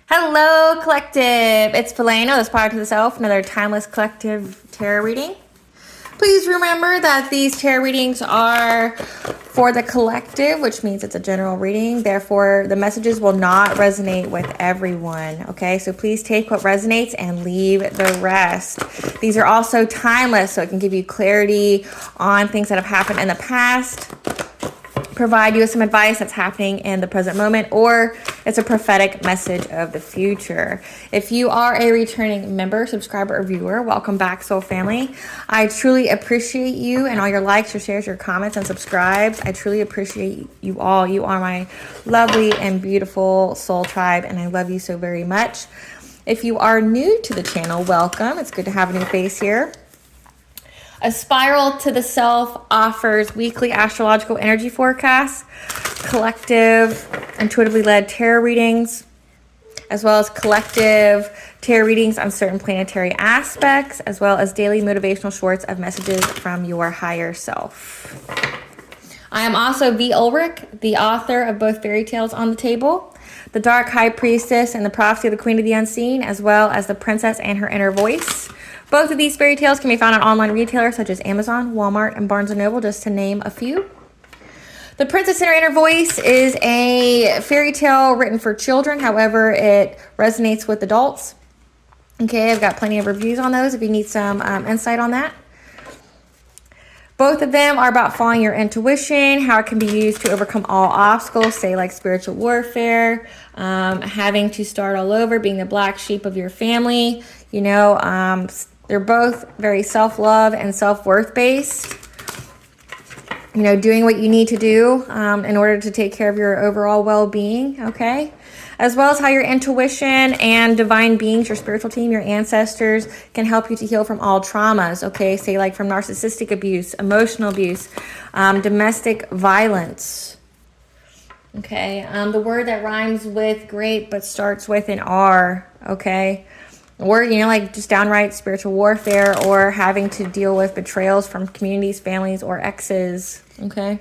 Hello, collective. It's Felano, this part to the self, another timeless collective tarot reading. Please remember that these tarot readings are for the collective, which means it's a general reading. Therefore, the messages will not resonate with everyone. Okay, so please take what resonates and leave the rest. These are also timeless, so it can give you clarity on things that have happened in the past, provide you with some advice that's happening in the present moment, or it's a prophetic message of the future. If you are a returning member, subscriber, or viewer, welcome back, soul family. I truly appreciate you and all your likes, your shares, your comments, and subscribes. I truly appreciate you all. You are my lovely and beautiful soul tribe, and I love you so very much. If you are new to the channel, welcome. It's good to have a new face here. A Spiral to the Self offers weekly astrological energy forecasts, collective, intuitively led tarot readings, as well as collective tarot readings on certain planetary aspects, as well as daily motivational shorts of messages from your higher self. I am also V. Ulrich, the author of both Fairy Tales on the Table, The Dark High Priestess and the Prophecy of the Queen of the Unseen, as well as The Princess and Her Inner Voice. Both of these fairy tales can be found on online retailers such as Amazon, Walmart, and Barnes & Noble, just to name a few. The Princess and Her Inner Voice is a fairy tale written for children. However, it resonates with adults. Okay, I've got plenty of reviews on those if you need some insight on that. Both of them are about following your intuition, how it can be used to overcome all obstacles, say like spiritual warfare, having to start all over, being the black sheep of your family. You know, they're both very self-love and self-worth based. You know, doing what you need to do in order to take care of your overall well-being, okay? As well as how your intuition and divine beings, your spiritual team, your ancestors, can help you to heal from all traumas, okay? Say like from narcissistic abuse, emotional abuse, domestic violence, okay? The word that rhymes with great but starts with an R, okay? Or, you know, like just downright spiritual warfare, or having to deal with betrayals from communities, families, or exes, okay?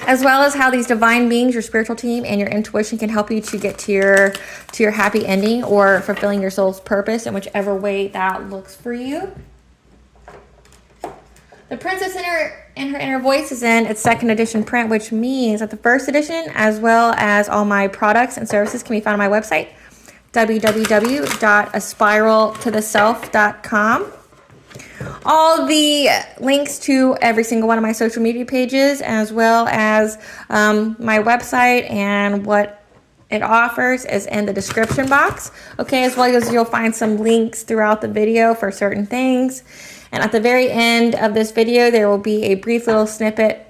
As well as how these divine beings, your spiritual team, and your intuition can help you to get to your happy ending or fulfilling your soul's purpose in whichever way that looks for you. The Princess and Her Inner Voice is in its second edition print, which means that the first edition, as well as all my products and services, can be found on my website, www.aspiraltotheself.com. All the links to every single one of my social media pages, as well as my website and what it offers, is in the description box. Okay, as well as you'll find some links throughout the video for certain things. And at the very end of this video, there will be a brief little snippet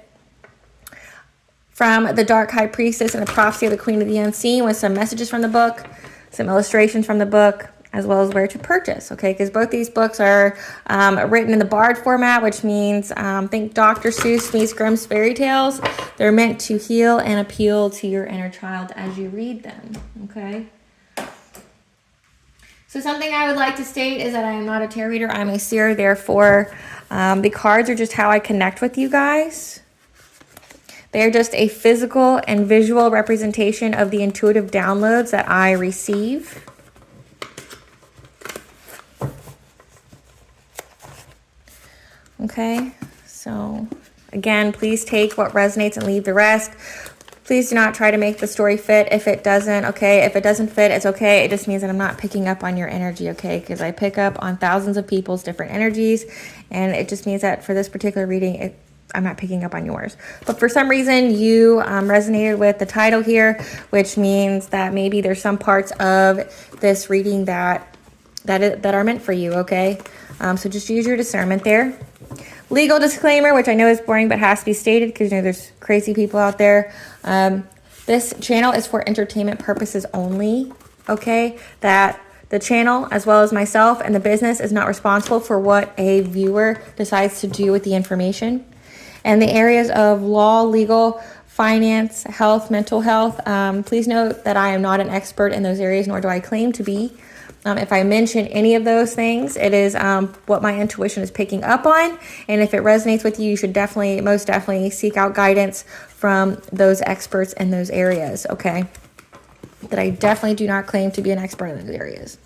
from The Dark High Priestess and the Prophecy of the Queen of the Unseen with some messages from the book, some illustrations from the book, as well as where to purchase, okay? Because both these books are written in the Bard format, which means think Dr. Seuss meets Grimm's fairy tales. They're meant to heal and appeal to your inner child as you read them, okay? So something I would like to state is that I am not a tarot reader. I'm a seer. Therefore, the cards are just how I connect with you guys. They're just a physical and visual representation of the intuitive downloads that I receive. Okay, so again, please take what resonates and leave the rest. Please do not try to make the story fit if it doesn't, okay? If it doesn't fit, it's okay. It just means that I'm not picking up on your energy, okay? Because I pick up on thousands of people's different energies, and it just means that for this particular reading, I'm not picking up on yours. But for some reason, you resonated with the title here, which means that maybe there's some parts of this reading that are meant for you, okay? So just use your discernment there. Legal disclaimer, which I know is boring but has to be stated because, you know, there's crazy people out there. This channel is for entertainment purposes only, okay? That the channel, as well as myself and the business, is not responsible for what a viewer decides to do with the information. And the areas of law, legal, finance, health, mental health, please note that I am not an expert in those areas, nor do I claim to be. If I mention any of those things, it is what my intuition is picking up on. And if it resonates with you, you should most definitely seek out guidance from those experts in those areas, okay? that I definitely do not claim to be an expert in those areas.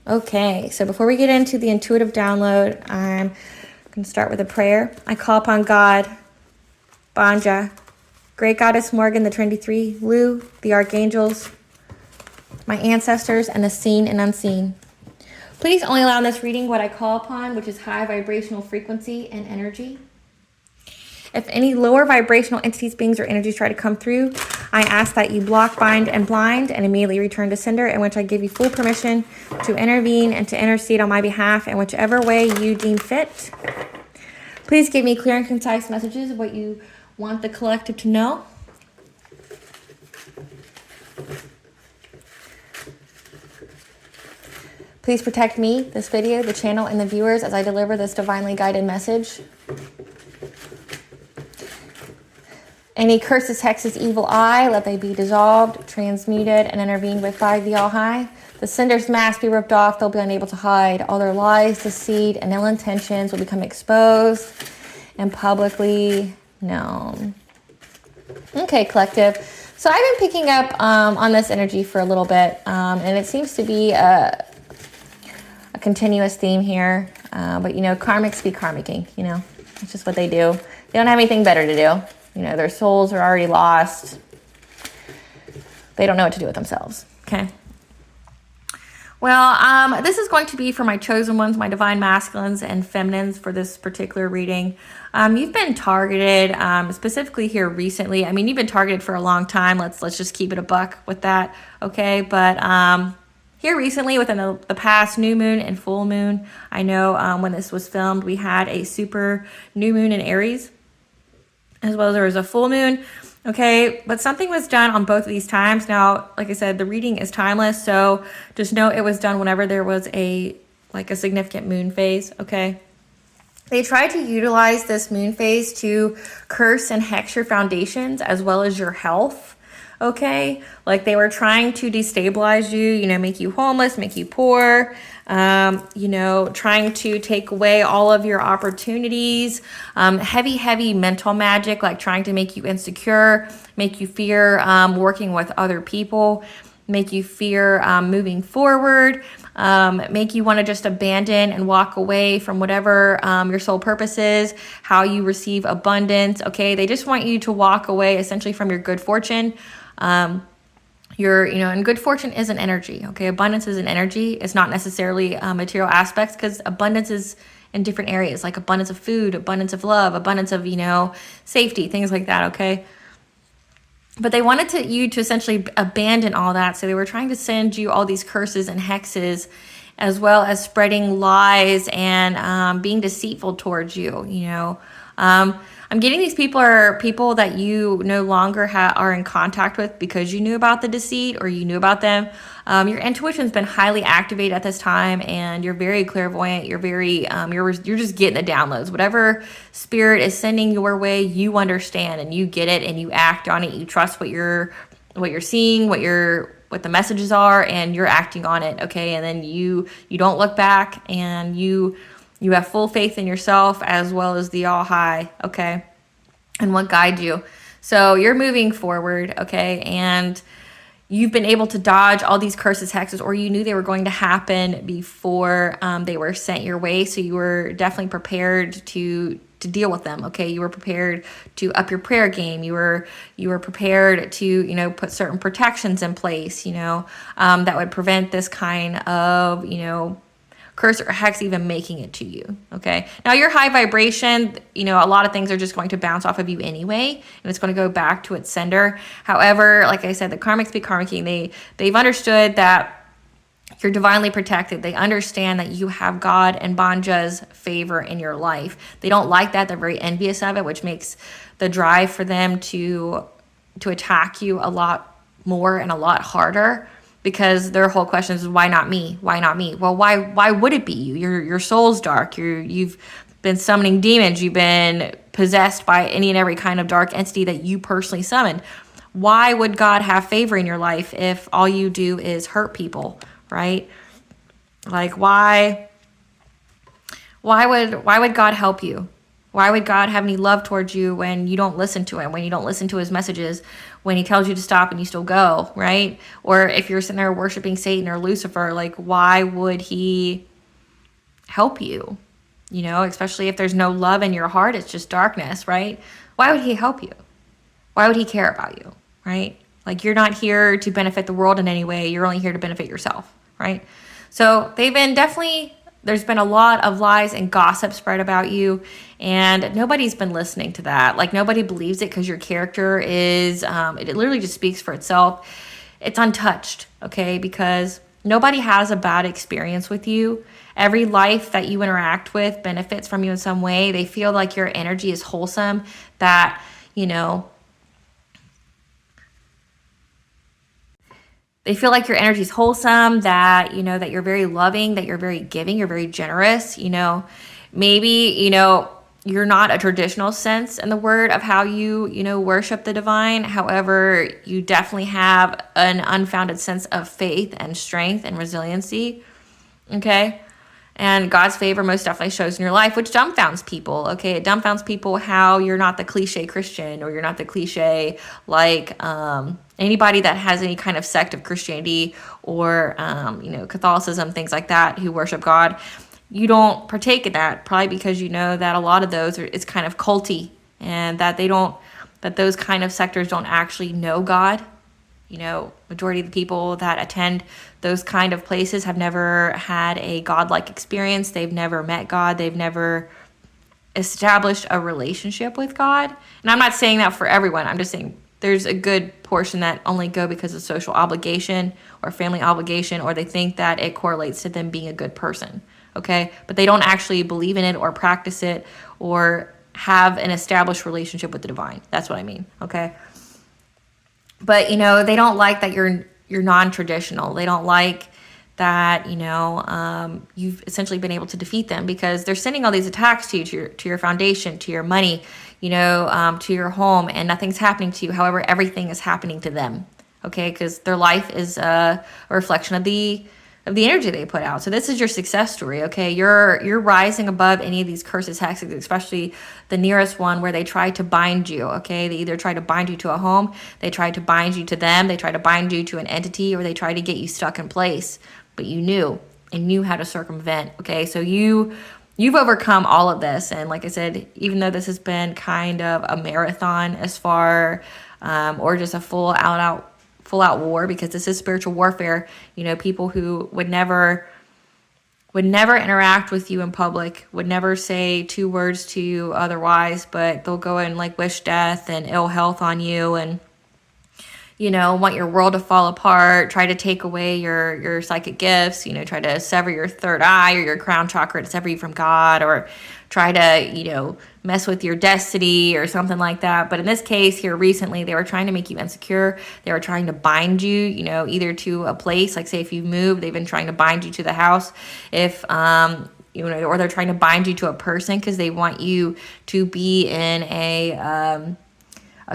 Okay, so before we get into the intuitive download, I'm going to start with a prayer. I call upon God, Banja, Great Goddess Morgan, the Trinity Three, Lu, the Archangels, my ancestors, and the seen and unseen. Please only allow in this reading what I call upon, which is high vibrational frequency and energy. If any lower vibrational entities, beings, or energies try to come through, I ask that you block, bind, and blind, and immediately return to sender, in which I give you full permission to intervene and to intercede on my behalf in whichever way you deem fit. Please give me clear and concise messages of what you want the collective to know. Please protect me, this video, the channel, and the viewers as I deliver this divinely guided message. Any curses, hexes, evil eye, let they be dissolved, transmuted, and intervened with by the All-High. The sender's mask be ripped off, they'll be unable to hide. All their lies, deceit, and ill intentions will become exposed and publicly known. Okay, collective. So I've been picking up on this energy for a little bit, and it seems to be a continuous theme here. But, you know, karmics be karmicking, you know. It's just what they do. They don't have anything better to do. You know, their souls are already lost. They don't know what to do with themselves, okay? Well, this is going to be for my chosen ones, my divine masculines and feminines for this particular reading. You've been targeted, specifically here recently. I mean, you've been targeted for a long time. Let's just keep it a buck with that, okay? But here recently, within the past new moon and full moon, I know when this was filmed, we had a super new moon in Aries, as well as there was a full moon, okay? But something was done on both of these times. Now, like I said, the reading is timeless, so just know it was done whenever there was a significant moon phase, okay? They tried to utilize this moon phase to curse and hex your foundations as well as your health, okay? Like they were trying to destabilize you, you know, make you homeless, make you poor, you know, trying to take away all of your opportunities, heavy mental magic, like trying to make you insecure, make you fear working with other people, make you fear moving forward, make you want to just abandon and walk away from whatever your sole purpose is, how you receive abundance, okay? They just want you to walk away essentially from your good fortune. And good fortune is an energy, okay? Abundance is an energy. It's not necessarily material aspects, because abundance is in different areas, like abundance of food, abundance of love, abundance of, you know, safety, things like that, okay? But they wanted you to essentially abandon all that. So they were trying to send you all these curses and hexes, as well as spreading lies and being deceitful towards you, you know. I'm getting these people are people that you no longer are in contact with because you knew about the deceit or you knew about them. Your intuition's been highly activated at this time, and you're very clairvoyant. You're very you're just getting the downloads. Whatever spirit is sending your way, you understand and you get it and you act on it. You trust what you're seeing, what the messages are, and you're acting on it. Okay, and then you don't look back, and you have full faith in yourself as well as the All High, okay, and what guides you. So you're moving forward, okay, and you've been able to dodge all these curses, hexes, or you knew they were going to happen before they were sent your way. So you were definitely prepared to deal with them, okay? You were prepared to up your prayer game. You were prepared to, you know, put certain protections in place, you know, that would prevent this kind of, you know, curse or hex even making it to you, okay? Now, your high vibration, you know, a lot of things are just going to bounce off of you anyway, and it's going to go back to its sender. However, like I said, the karmics be karmicking. They've understood that you're divinely protected. They understand that you have God and Banja's favor in your life. They don't like that. They're very envious of it, which makes the drive for them to attack you a lot more and a lot harder. Because their whole question is, why not me? Why not me? Well, why would it be you? Your soul's dark. You've been summoning demons. You've been possessed by any and every kind of dark entity that you personally summoned. Why would God have favor in your life if all you do is hurt people, right? Like, why would God help you? Why would God have any love towards you when you don't listen to him, when you don't listen to his messages, when he tells you to stop and you still go, right? Or if you're sitting there worshiping Satan or Lucifer, like, why would he help you? You know, especially if there's no love in your heart, it's just darkness, right? Why would he help you? Why would he care about you, right? Like, you're not here to benefit the world in any way. You're only here to benefit yourself, right? So there's been a lot of lies and gossip spread about you, and nobody's been listening to that. Like, nobody believes it because your character is, it literally just speaks for itself. It's untouched, okay? Because nobody has a bad experience with you. Every life that you interact with benefits from you in some way. They feel like your energy is wholesome, that, you know, they feel like your energy is wholesome, that, you know, that you're very loving, that you're very giving, you're very generous, you know. Maybe, you know, you're not a traditional sense in the word of how you, you know, worship the divine. However, you definitely have an unfounded sense of faith and strength and resiliency, okay? And God's favor most definitely shows in your life, which dumbfounds people, okay? It dumbfounds people how you're not the cliche Christian, or you're not the cliche, like, anybody that has any kind of sect of Christianity or, you know, Catholicism, things like that, who worship God. You don't partake in that, probably because you know that a lot of those it's kind of culty, and that that those kind of sectors don't actually know God. You know, majority of the people that attend those kind of places have never had a godlike experience. They've never met God. They've never established a relationship with God. And I'm not saying that for everyone. I'm just saying there's a good portion that only go because of social obligation or family obligation, or they think that it correlates to them being a good person, okay? But they don't actually believe in it or practice it or have an established relationship with the divine. That's what I mean, okay? But, you know, they don't like that you're non-traditional. They don't like that, you know, you've essentially been able to defeat them, because they're sending all these attacks to you, to your foundation, to your money, you know, to your home, and nothing's happening to you. However, everything is happening to them, okay? Because their life is a reflection of the energy they put out. So this is your success story, okay? You're rising above any of these curses, hexes, especially the nearest one where they try to bind you, okay? They either try to bind you to a home, they try to bind you to them, they try to bind you to an entity, or they try to get you stuck in place. But you knew how to circumvent, okay? So you've overcome all of this. And like I said, even though this has been kind of a marathon as far, or just a full out war, because this is spiritual warfare, you know, people who would never interact with you in public, would never say two words to you otherwise, but they'll go and like wish death and ill health on you, and, you know, want your world to fall apart, try to take away your psychic gifts, you know, try to sever your third eye or your crown chakra to sever you from God, or try to, you know, mess with your destiny or something like that. But in this case here recently, they were trying to make you insecure. They were trying to bind you, you know, either to a place, like say if you move, they've been trying to bind you to the house. If, you know, or they're trying to bind you to a person because they want you to be in a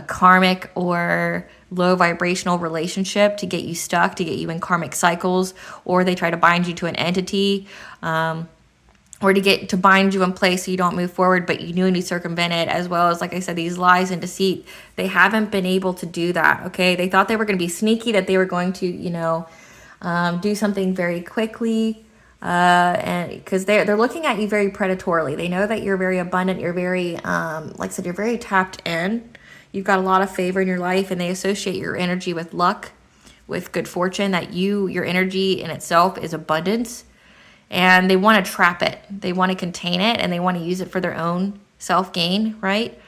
karmic or low vibrational relationship to get you stuck, to get you in karmic cycles, or they try to bind you to an entity, or to bind you in place so you don't move forward, but you knew and you circumvent it, as well as, like I said, these lies and deceit. They haven't been able to do that, okay? They thought they were going to be sneaky, that they were going to, you know, do something very quickly, and because they're looking at you very predatorily. They know that you're very abundant, you're very, like I said, you're very tapped in. You've got a lot of favor in your life, and they associate your energy with luck, with good fortune, that your energy in itself is abundance. And they want to trap it. They want to contain it, and they want to use it for their own self-gain, right?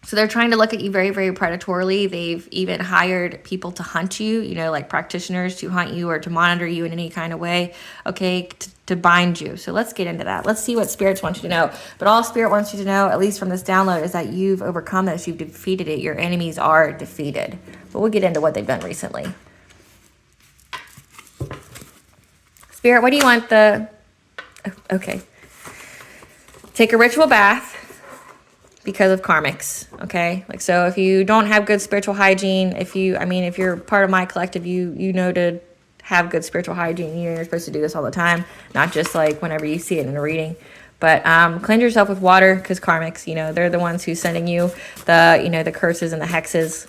So they're trying to look at you very, very predatorily. They've even hired people to hunt you, you know, like practitioners to hunt you or to monitor you in any kind of way, okay, to bind you. So let's get into that. Let's see what spirits want you to know. But all spirit wants you to know, at least from this download, is that you've overcome this. You've defeated it. Your enemies are defeated. But we'll get into what they've done recently. Spirit, what do you want okay. Take a ritual bath because of karmics, okay? Like, so if you don't have good spiritual hygiene, if you're part of my collective, you know to have good spiritual hygiene. You're supposed to do this all the time, not just like whenever you see it in a reading. But cleanse yourself with water, because karmics, they're the ones who's sending you the curses and the hexes.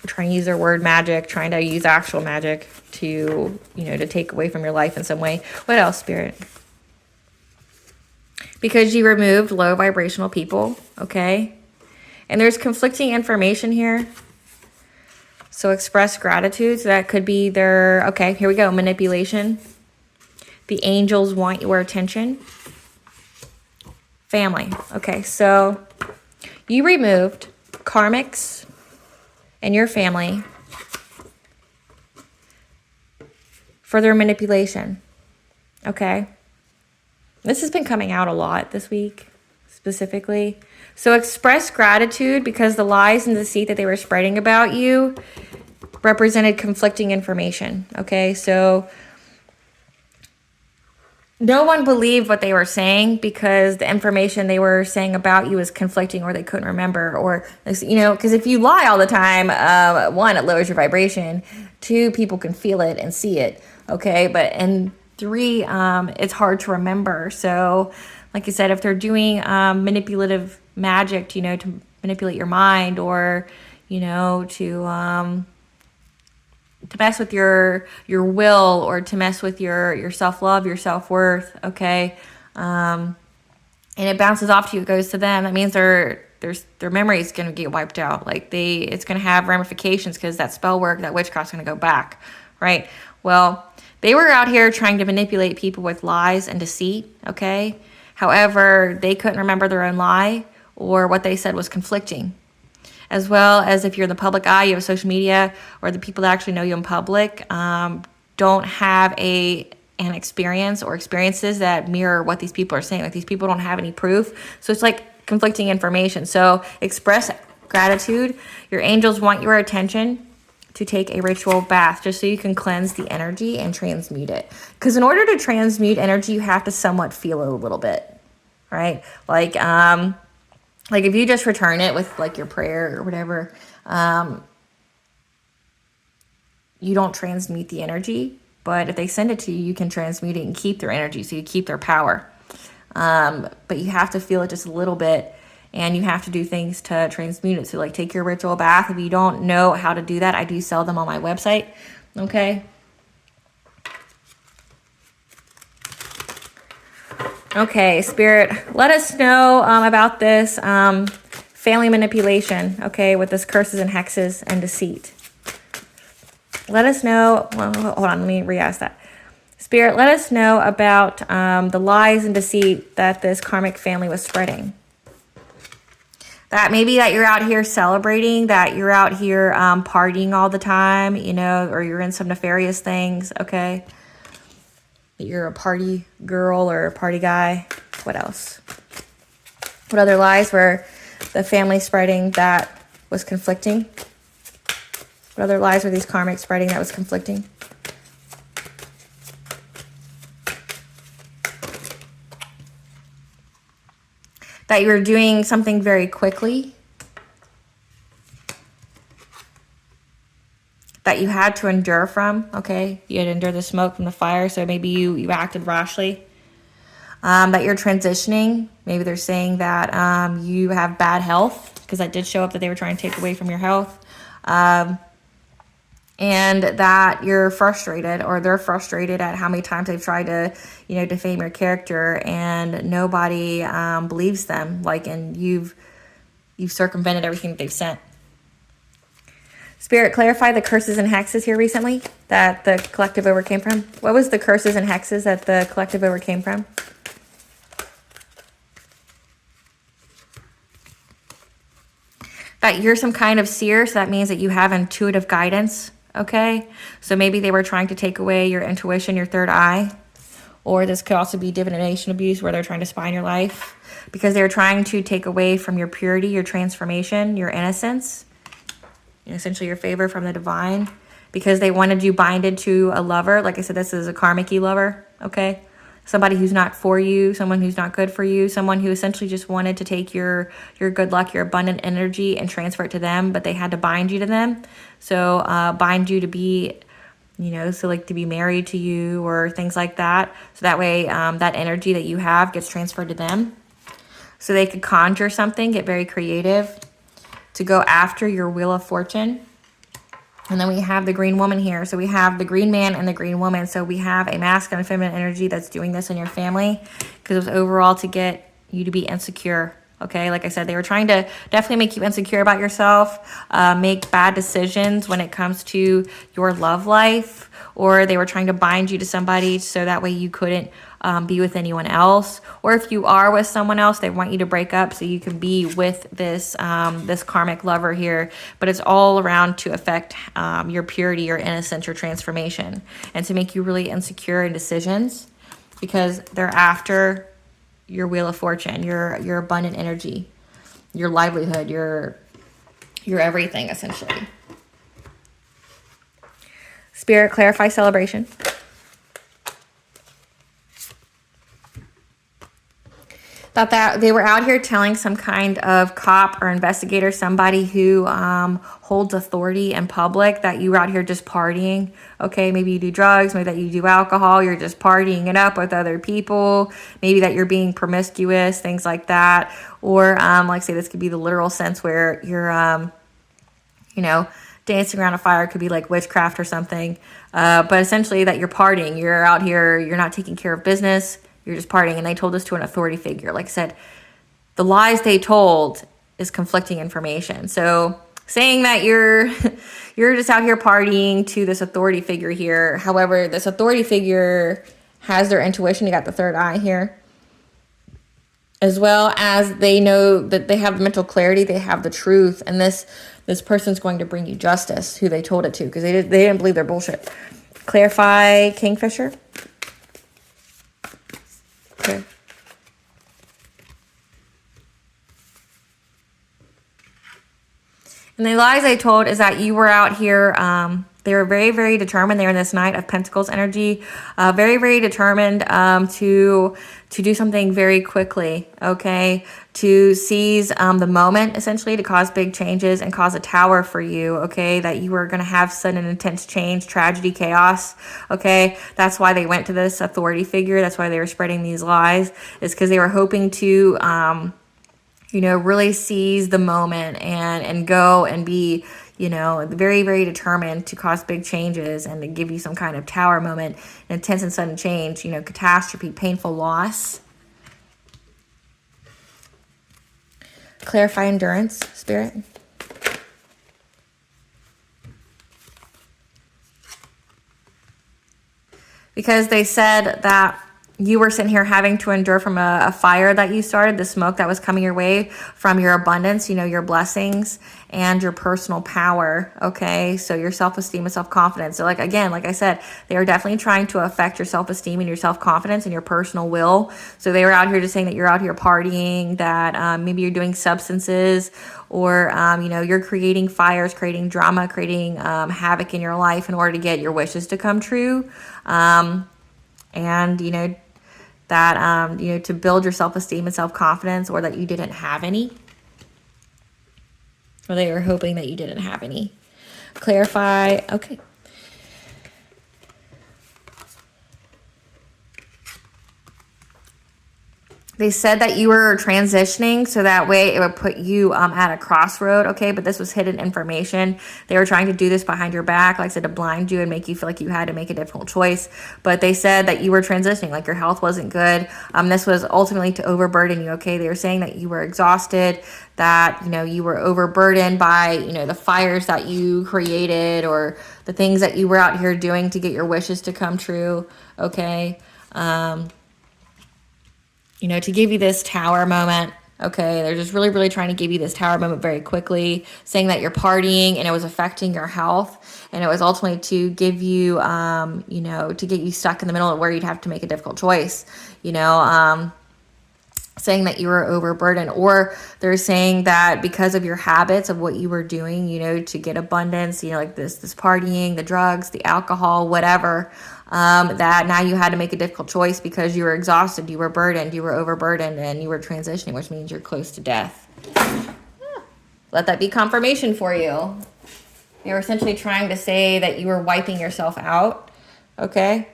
Trying to use their word magic, trying to use actual magic to, to take away from your life in some way. What else, Spirit? Because you removed low vibrational people, okay? And there's conflicting information here. So express gratitude. So that could be their, okay, here we go, manipulation. The angels want your attention. Family. Okay, so you removed karmics and your family for their manipulation, okay? This has been coming out a lot this week, specifically. So express gratitude, because the lies and deceit that they were spreading about you represented conflicting information, okay? So no one believed what they were saying, because the information they were saying about you was conflicting, or they couldn't remember, or, because if you lie all the time, one, it lowers your vibration. Two, people can feel it and see it, okay? And three, it's hard to remember. So like I said, if they're doing manipulative magic, to manipulate your mind, or, to mess with your will, or to mess with your self-love, your self-worth, okay? And it bounces off to you, it goes to them. That means their memory is going to get wiped out. It's going to have ramifications, because that spell work, that witchcraft's going to go back, right? Well, they were out here trying to manipulate people with lies and deceit, okay? However, they couldn't remember their own lie, or what they said was conflicting. As well as if you're in the public eye, you have social media, or the people that actually know you in public don't have an experience or experiences that mirror what these people are saying. These people don't have any proof. So it's like conflicting information. So express gratitude. Your angels want your attention to take a ritual bath, just so you can cleanse the energy and transmute it. Because in order to transmute energy, you have to somewhat feel it a little bit, right? Like if you just return it with your prayer or whatever, you don't transmute the energy. But if they send it to you, you can transmute it and keep their energy, so you keep their power. But you have to feel it just a little bit, and you have to do things to transmute it. So take your ritual bath. If you don't know how to do that, I do sell them on my website, okay? Okay, Spirit, let us know about this family manipulation, okay, with this curses and hexes and deceit. Let us know, well, hold on, let me re-ask that. Spirit, let us know about the lies and deceit that this karmic family was spreading. That maybe that you're out here celebrating, that you're out here partying all the time, or you're in some nefarious things, okay? You're a party girl or a party guy. What else? What other lies were the family spreading that was conflicting? What other lies were these karmics spreading that was conflicting? That you were doing something very quickly. That you had to endure from, okay? You had to endure the smoke from the fire, so maybe you acted rashly. That you're transitioning. Maybe they're saying that you have bad health, because that did show up that they were trying to take away from your health. And that you're frustrated, or they're frustrated at how many times they've tried to, defame your character, and nobody believes them. And you've circumvented everything that they've sent. Spirit, clarify the curses and hexes here recently that the collective overcame from. What was the curses and hexes that the collective overcame from? That you're some kind of seer, so that means that you have intuitive guidance, okay? So maybe they were trying to take away your intuition, your third eye. Or this could also be divination abuse, where they're trying to spy in your life, because they're trying to take away from your purity, your transformation, your innocence, essentially your favor from the divine, because they wanted you binded to a lover. Like I said, this is a karmic-y lover, okay? Somebody who's not for you, someone who's not good for you, someone who essentially just wanted to take your good luck, your abundant energy, and transfer it to them, but they had to bind you to them. So bind you to be, so like to be married to you or things like that. So that way that energy that you have gets transferred to them. So they could conjure something, get very creative to go after your Wheel of Fortune. And then we have the green woman here. So we have the green man and the green woman. So we have a masculine and feminine energy that's doing this in your family because it was overall to get you to be insecure. Okay, like I said, they were trying to definitely make you insecure about yourself, make bad decisions when it comes to your love life, or they were trying to bind you to somebody so that way you couldn't be with anyone else. Or if you are with someone else, they want you to break up so you can be with this this karmic lover here. But it's all around to affect your purity, your innocence, your transformation, and to make you really insecure in decisions because they're after your Wheel of Fortune, your abundant energy, your livelihood, your everything, essentially. Spirit, clarify celebration. That they were out here telling some kind of cop or investigator, somebody who holds authority in public, that you were out here just partying. Okay, maybe you do drugs, maybe that you do alcohol, you're just partying it up with other people, maybe that you're being promiscuous, things like that. Or like say this could be the literal sense where you're dancing around a fire, could be like witchcraft or something. But essentially that you're partying, you're out here, you're not taking care of business, you're just partying. And they told this to an authority figure. Like I said, the lies they told is conflicting information. So saying that you're just out here partying to this authority figure here. However, this authority figure has their intuition. You got the third eye here. As well as they know that they have mental clarity, they have the truth, and this person's going to bring you justice, who they told it to, because they didn't believe their bullshit. Clarify Kingfisher. Okay. And the lies they told is that you were out here, they were very, very determined. They were in this Knight of Pentacles energy, very, very determined to do something very quickly, okay? To seize the moment, essentially, to cause big changes and cause a tower for you, okay? That you were going to have sudden intense change, tragedy, chaos, okay? That's why they went to this authority figure. That's why they were spreading these lies, is because they were hoping to really seize the moment and go and be, very, very determined to cause big changes and to give you some kind of tower moment, intense and sudden change, catastrophe, painful loss. Clarify endurance, Spirit. Because they said that you were sitting here having to endure from a fire that you started, the smoke that was coming your way from your abundance, your blessings and your personal power, okay? So your self-esteem and self-confidence. So like I said, they are definitely trying to affect your self-esteem and your self-confidence and your personal will. So they were out here just saying that you're out here partying, that maybe you're doing substances, or, you're creating fires, creating drama, creating havoc in your life in order to get your wishes to come true. And, that, to build your self-esteem and self-confidence, or that you didn't have any. Or they were hoping that you didn't have any. Clarify. Okay. They said that you were transitioning, so that way it would put you at a crossroad, okay? But this was hidden information. They were trying to do this behind your back, like I said, to blind you and make you feel like you had to make a difficult choice. But they said that you were transitioning, like your health wasn't good. This was ultimately to overburden you, okay? They were saying that you were exhausted, that, you were overburdened by, the fires that you created, or the things that you were out here doing to get your wishes to come true, okay? To give you this tower moment, okay? They're just really, really trying to give you this tower moment very quickly, saying that you're partying and it was affecting your health. And it was ultimately to give you, to get you stuck in the middle of where you'd have to make a difficult choice, saying that you were overburdened. Or they're saying that because of your habits of what you were doing, to get abundance, like this partying, the drugs, the alcohol, whatever, that now you had to make a difficult choice because you were exhausted, you were burdened, you were overburdened, and you were transitioning, which means you're close to death. Let that be confirmation for you. They were essentially trying to say that you were wiping yourself out, okay?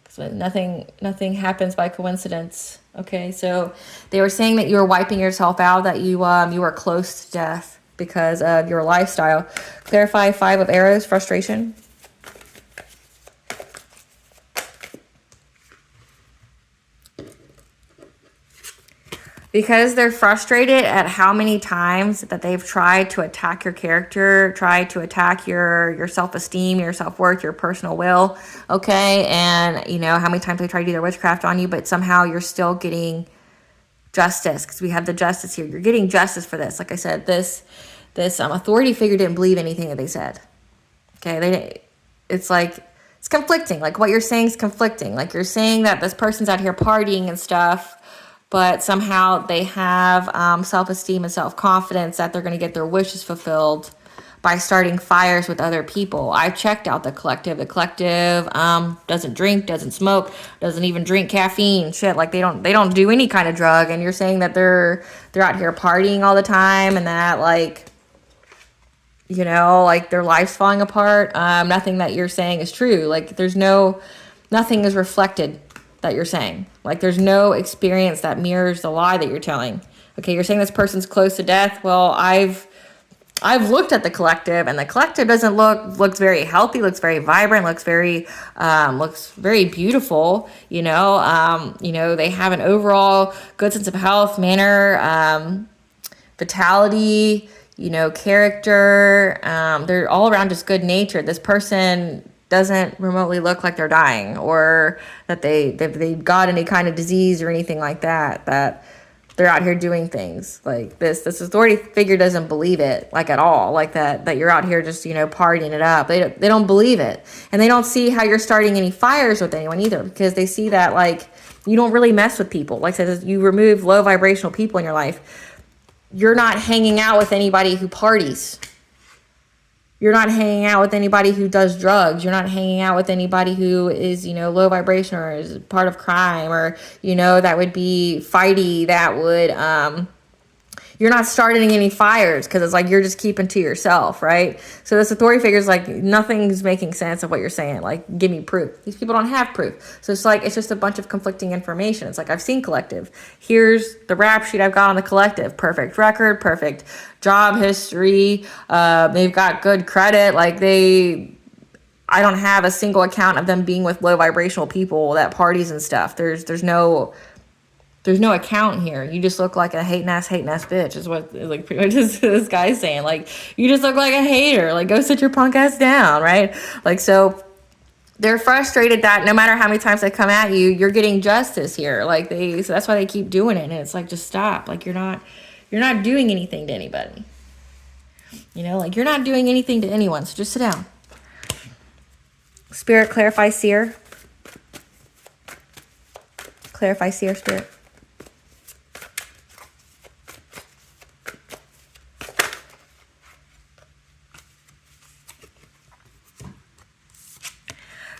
So nothing happens by coincidence, okay? So they were saying that you were wiping yourself out, that you were close to death because of your lifestyle. Clarify 5 of arrows, frustration. Because they're frustrated at how many times that they've tried to attack your character, tried to attack your self-esteem, your self-worth, your personal will, okay? And, you know, how many times they try to do their witchcraft on you, but somehow you're still getting justice, because we have the justice here. You're getting justice for this. Like I said, this authority figure didn't believe anything that they said, okay? It's like, it's conflicting. Like, what you're saying is conflicting. Like, you're saying that this person's out here partying and stuff, but somehow they have self-esteem and self-confidence that they're going to get their wishes fulfilled by starting fires with other people. I checked out the collective. The collective doesn't drink, doesn't smoke, doesn't even drink caffeine. Shit, like they don't do any kind of drug. And you're saying that they're out here partying all the time, and that, like, you know, like their life's falling apart. Nothing that you're saying is true. Like, nothing is reflected that you're saying. Like, there's no experience that mirrors the lie that you're telling. Okay, you're saying this person's close to death. Well, I've looked at the collective, and the collective looks very healthy, looks very vibrant, looks very beautiful. You know, they have an overall good sense of health, manner, vitality, you know, character. They're all around just good nature. This person doesn't remotely look like they're dying, or that they've got any kind of disease or anything like that, that they're out here doing things. Like, this authority figure doesn't believe it, like, at all, like that you're out here just, you know, partying it up. They don't believe it. And they don't see how you're starting any fires with anyone either, because they see that, like, you don't really mess with people. Like I said, you remove low vibrational people in your life. You're not hanging out with anybody who parties. You're not hanging out with anybody who does drugs. You're not hanging out with anybody who is, you know, low vibration or is part of crime, or, you know, that would be fighty, that would, you're not starting any fires, because it's like you're just keeping to yourself, right? So this authority figure is like, nothing's making sense of what you're saying. Like, give me proof. These people don't have proof. So it's like, it's just a bunch of conflicting information. It's like, I've seen collective. Here's the rap sheet I've got on the collective. Perfect record, perfect job history. They've got good credit. Like, I don't have a single account of them being with low vibrational people that parties and stuff. There's no account here. You just look like a hating ass bitch, is what, like, pretty much this guy's saying. Like, you just look like a hater. Like, go sit your punk ass down, right? Like, so they're frustrated that no matter how many times they come at you, you're getting justice here. Like, so that's why they keep doing it. And it's like, just stop. Like, you're not doing anything to anybody. You know, like, you're not doing anything to anyone. So just sit down. Spirit, clarify seer. Clarify seer, spirit.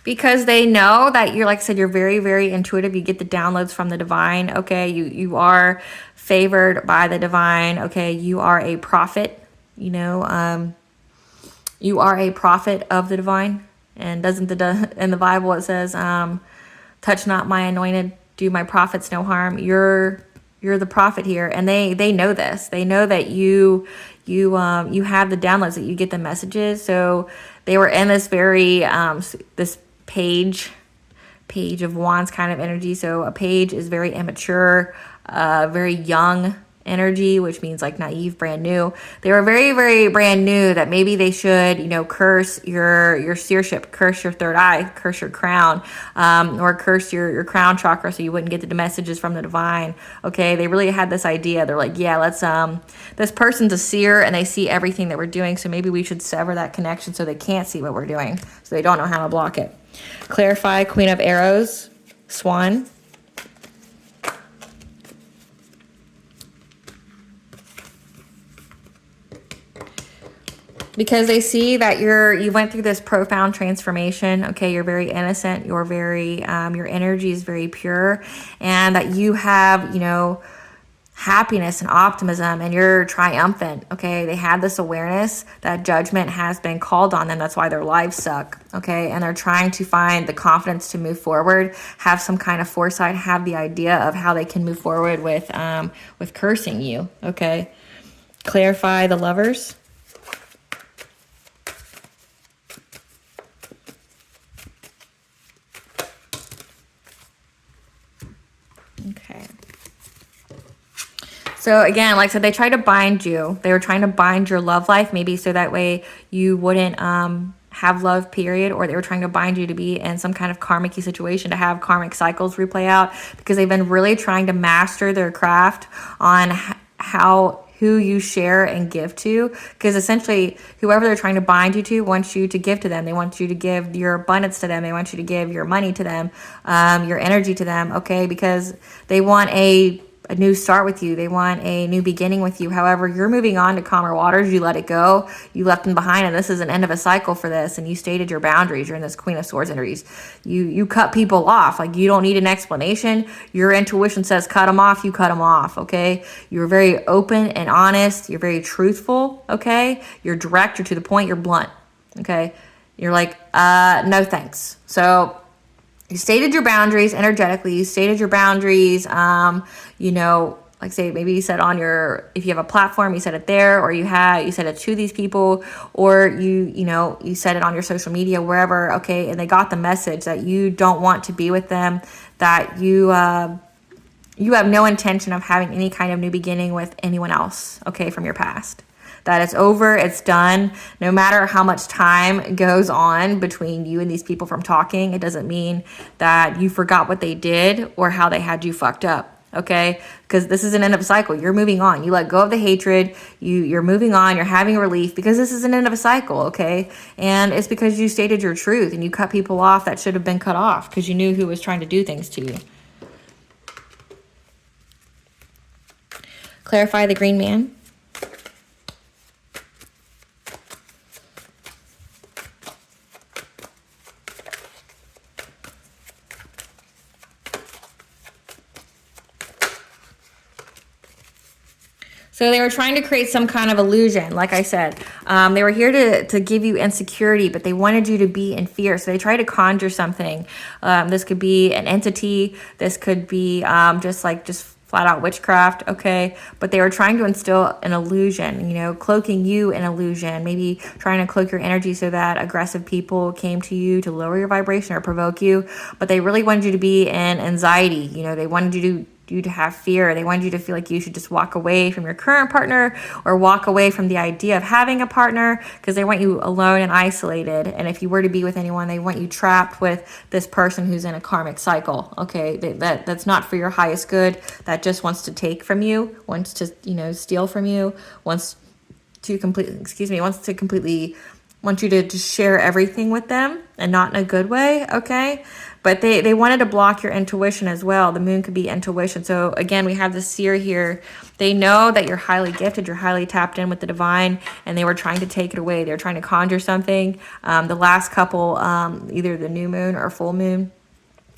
Because they know that you're, like I said, you're very, very intuitive. You get the downloads from the divine. Okay, you are favored by the divine. Okay, you are a prophet. You know, you are a prophet of the divine. And doesn't in the Bible it says, "Touch not my anointed, do my prophets no harm." You're the prophet here, and they know this. They know that you have the downloads, that you get the messages. So they were in this very this page of wands kind of energy. So a page is very immature, very young energy, which means like naive, brand new. They were very, very brand new, that maybe they should, you know, curse your seership, curse your third eye, curse your crown, or curse your crown chakra, so you wouldn't get the messages from the divine. Okay, they really had this idea. They're like, yeah, let's this person's a seer, and they see everything that we're doing, so maybe we should sever that connection so they can't see what we're doing, so they don't know how to block it. Clarify, Queen of Arrows, Swan. Because they see that you went through this profound transformation. Okay, you're very innocent. You're very, your energy is very pure, and that you have, you know, happiness and optimism, and you're triumphant. Okay, they had this awareness that judgment has been called on them. That's why their lives suck. Okay, and they're trying to find the confidence to move forward, have some kind of foresight, have the idea of how they can move forward with cursing you. Okay, clarify the Lovers. Okay. So again, like I said, they tried to bind you. They were trying to bind your love life, maybe so that way you wouldn't have love, period. Or they were trying to bind you to be in some kind of karmic situation, to have karmic cycles replay out, because they've been really trying to master their craft on who you share and give to, because essentially whoever they're trying to bind you to wants you to give to them. They want you to give your abundance to them. They want you to give your money to them, your energy to them. Okay, because they want a new start with you. They want a new beginning with you. However, you're moving on to calmer waters. You let it go. You left them behind, and this is an end of a cycle for this. And you stated your boundaries. You're in this Queen of Swords energies. You cut people off. Like, you don't need an explanation. Your intuition says cut them off. You cut them off. Okay. You're very open and honest. You're very truthful. Okay. You're direct. You're to the point. You're blunt. Okay. You're like, no thanks. So you stated your boundaries energetically. You stated your boundaries, like say maybe you said if you have a platform, you said it there, or you said it to these people, or you said it on your social media, wherever. Okay. And they got the message that you don't want to be with them, that you have no intention of having any kind of new beginning with anyone else. Okay. From your past. That it's over, it's done. No matter how much time goes on between you and these people from talking, it doesn't mean that you forgot what they did or how they had you fucked up. Okay, because this is an end of a cycle. You're moving on. You let go of the hatred. You're moving on. You're having relief, because this is an end of a cycle. Okay, and it's because you stated your truth and you cut people off that should have been cut off, because you knew who was trying to do things to you. Clarify the Green Man. So they were trying to create some kind of illusion. Like I said, they were here to give you insecurity, but they wanted you to be in fear. So they tried to conjure something. This could be an entity. This could be just flat out witchcraft. Okay. But they were trying to instill an illusion, cloaking you in illusion, maybe trying to cloak your energy so that aggressive people came to you to lower your vibration or provoke you. But they really wanted you to be in anxiety. They wanted you to have fear. They wanted you to feel like you should just walk away from your current partner, or walk away from the idea of having a partner, because they want you alone and isolated. And if you were to be with anyone, they want you trapped with this person who's in a karmic cycle. Okay, that's not for your highest good. That just wants to take from you, wants to steal from you, wants you to just share everything with them, and not in a good way. Okay. But they wanted to block your intuition as well. The moon could be intuition. So again, we have the seer here. They know that you're highly gifted. You're highly tapped in with the divine, and they were trying to take it away. They were trying to conjure something. The last couple, either the new moon or full moon,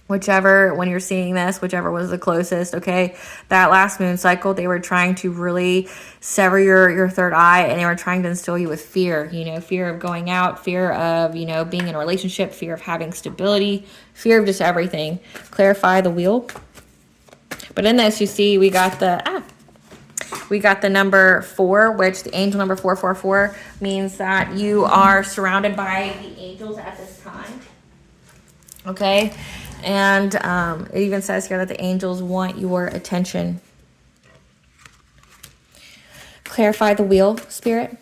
whichever, when you're seeing this, whichever was the closest. Okay. That last moon cycle, they were trying to really sever your third eye, and they were trying to instill you with fear, fear of going out, fear of, being in a relationship, fear of having stability, fear of just everything. Clarify the Wheel. But in this, you see, we got the number 4, which the angel number 444 means that you are surrounded by the angels at this time. Okay. And it even says here that the angels want your attention. Clarify the Wheel, Spirit.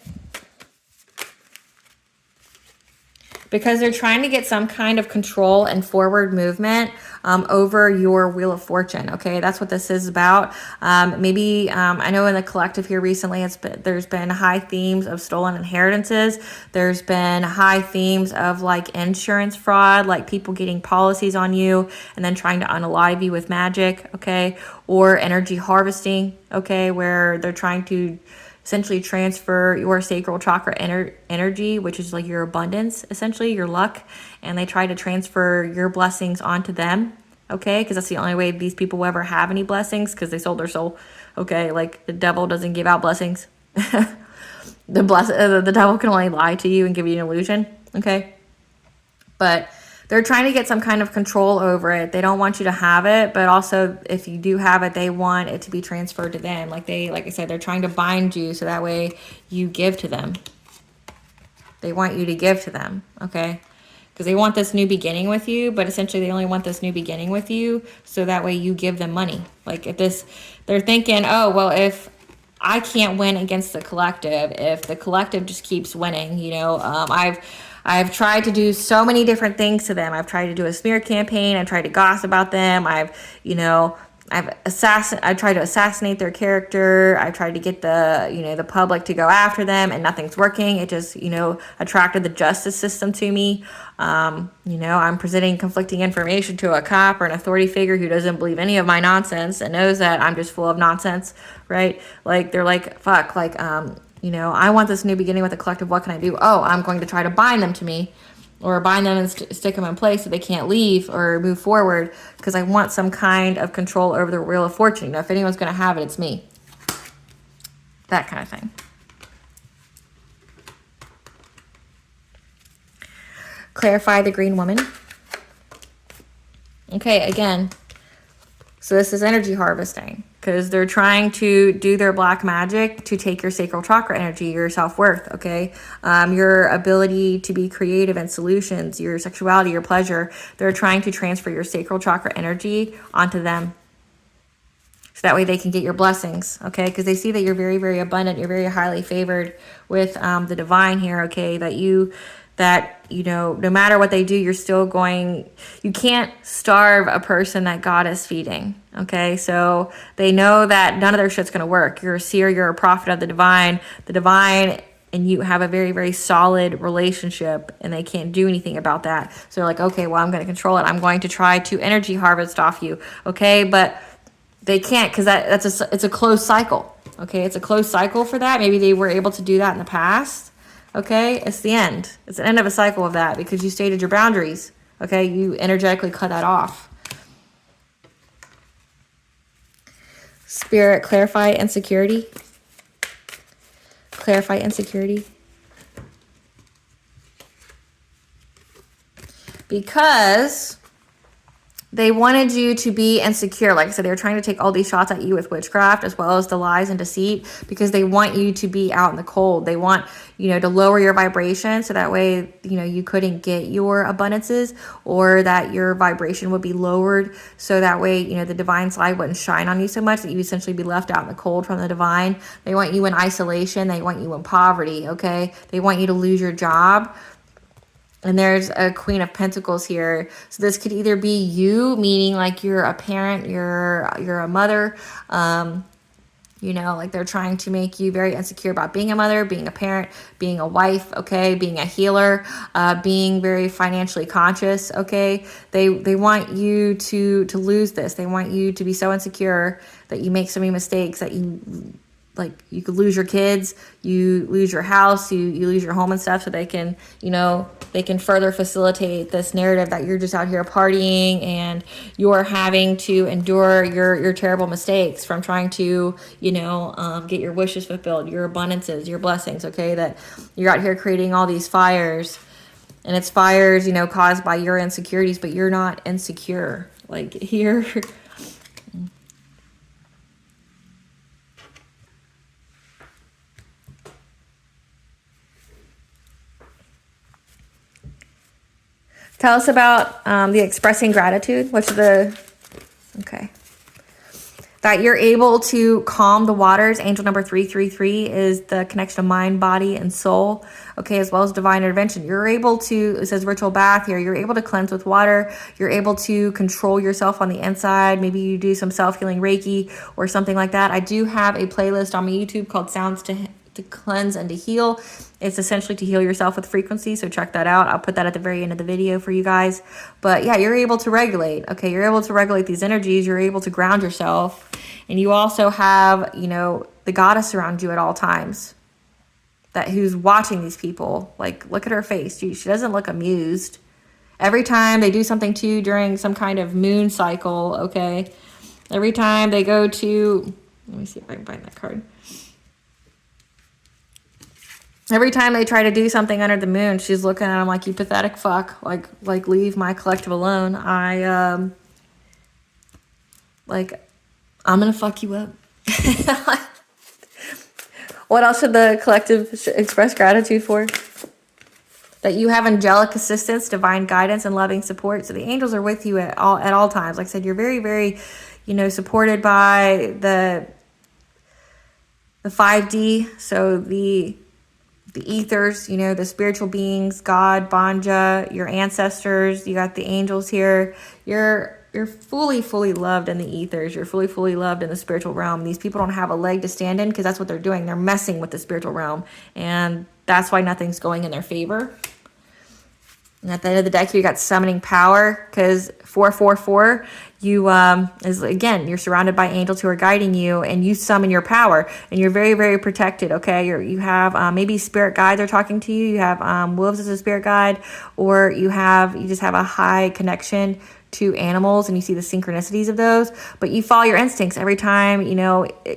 Because they're trying to get some kind of control and forward movement over your Wheel of Fortune. Okay, that's what this is about. Maybe I know in the collective here recently, there's been high themes of stolen inheritances. There's been high themes of like insurance fraud, like people getting policies on you and then trying to unalive you with magic. Okay, or energy harvesting. Okay, where they're trying to essentially transfer your sacral chakra energy, which is like your abundance, essentially your luck, and they try to transfer your blessings onto them. okay? Because that's the only way these people will ever have any blessings, because they sold their soul, okay? Like, the devil doesn't give out blessings. The devil can only lie to you and give you an illusion, okay? But they're trying to get some kind of control over it. They don't want you to have it, but also if you do have it, they want it to be transferred to them. Like I said, they're trying to bind you so that way you give to them. They want you to give to them, okay? Because they want this new beginning with you, but essentially they only want this new beginning with you so that way you give them money. Like they're thinking, oh, well, if I can't win against the collective, if the collective just keeps winning, I've tried to do so many different things to them. I've tried to do a smear campaign. I've tried to gossip about them. I've tried to assassinate their character. I tried to get the public to go after them, and nothing's working. It just, attracted the justice system to me. I'm presenting conflicting information to a cop or an authority figure who doesn't believe any of my nonsense and knows that I'm just full of nonsense, right? Like, they're like, fuck, like, I want this new beginning with the collective. What can I do? Oh, I'm going to try to bind them to me, or bind them and stick them in place so they can't leave or move forward, because I want some kind of control over the wheel of fortune. If anyone's going to have it, it's me. That kind of thing. Clarify the green woman. Okay, again, so this is energy harvesting, because they're trying to do their black magic to take your sacral chakra energy, your self-worth, okay? Your ability to be creative and solutions, your sexuality, your pleasure. They're trying to transfer your sacral chakra energy onto them. So that way they can get your blessings, okay? Because they see that you're very, very abundant. You're very highly favored with the divine here, okay? That no matter what they do, you're still going, you can't starve a person that God is feeding, okay? So they know that none of their shit's going to work. You're a seer, you're a prophet of the divine and you have a very, very solid relationship, and they can't do anything about that. So they're like, okay, well, I'm going to control it. I'm going to try to energy harvest off you, okay? But they can't, because it's a closed cycle, okay? It's a closed cycle for that. Maybe they were able to do that in the past. Okay, it's the end. It's the end of a cycle of that, because you stated your boundaries. Okay, you energetically cut that off. Spirit, clarify insecurity. Clarify insecurity. Because they wanted you to be insecure. Like I said, they were trying to take all these shots at you with witchcraft, as well as the lies and deceit, because they want you to be out in the cold. They want, to lower your vibration, so that way, you couldn't get your abundances, or that your vibration would be lowered, so that way, the divine's light wouldn't shine on you so much that you essentially be left out in the cold from the divine. They want you in isolation. They want you in poverty, okay? They want you to lose your job. And there's a Queen of Pentacles here. So this could either be you, meaning like you're a parent, you're a mother, like they're trying to make you very insecure about being a mother, being a parent, being a wife, okay, being a healer, being very financially conscious, okay. They want you to lose this. They want you to be so insecure that you make so many mistakes that you could lose your kids, you lose your house, you lose your home and stuff, so they can, they can further facilitate this narrative that you're just out here partying and you're having to endure your terrible mistakes from trying to, get your wishes fulfilled, your abundances, your blessings, okay? That you're out here creating all these fires, and it's fires, caused by your insecurities, but you're not insecure. Like here... Tell us about the expressing gratitude, which is that you're able to calm the waters. Angel number 333 is the connection of mind, body, and soul, okay, as well as divine intervention. You're able to, it says ritual bath here, you're able to cleanse with water. You're able to control yourself on the inside. Maybe you do some self-healing Reiki or something like that. I do have a playlist on my YouTube called Sounds to Cleanse and to Heal. It's essentially to heal yourself with frequency, so check that out. I'll put that at the very end of the video for you guys. But yeah, you're able to regulate, okay? You're able to regulate these energies. You're able to ground yourself. And you also have, the goddess around you at all times, who's watching these people. Like, look at her face. She doesn't look amused Every time they do something to you during some kind of moon cycle, okay? Every time they go to, let me see if I can find that card. Every time they try to do something under the moon, she's looking at him like, you pathetic fuck. Like leave my collective alone. I'm gonna fuck you up. What else should the collective express gratitude for? That you have angelic assistance, divine guidance, and loving support. So the angels are with you at all times. Like I said, you're very, very, supported by the 5D. So the ethers, the spiritual beings, God, Banja, your ancestors. You got the angels here. You're fully loved in the ethers. You're fully loved in the spiritual realm. These people don't have a leg to stand in because that's what they're doing. They're messing with the spiritual realm. And that's why nothing's going in their favor. And at the end of the deck, you got summoning power, because 444, you're surrounded by angels who are guiding you, and you summon your power, and you're very, very protected. Okay, you have maybe spirit guides are talking to you. You have wolves as a spirit guide, or you just have a high connection to animals, and you see the synchronicities of those. But you follow your instincts every time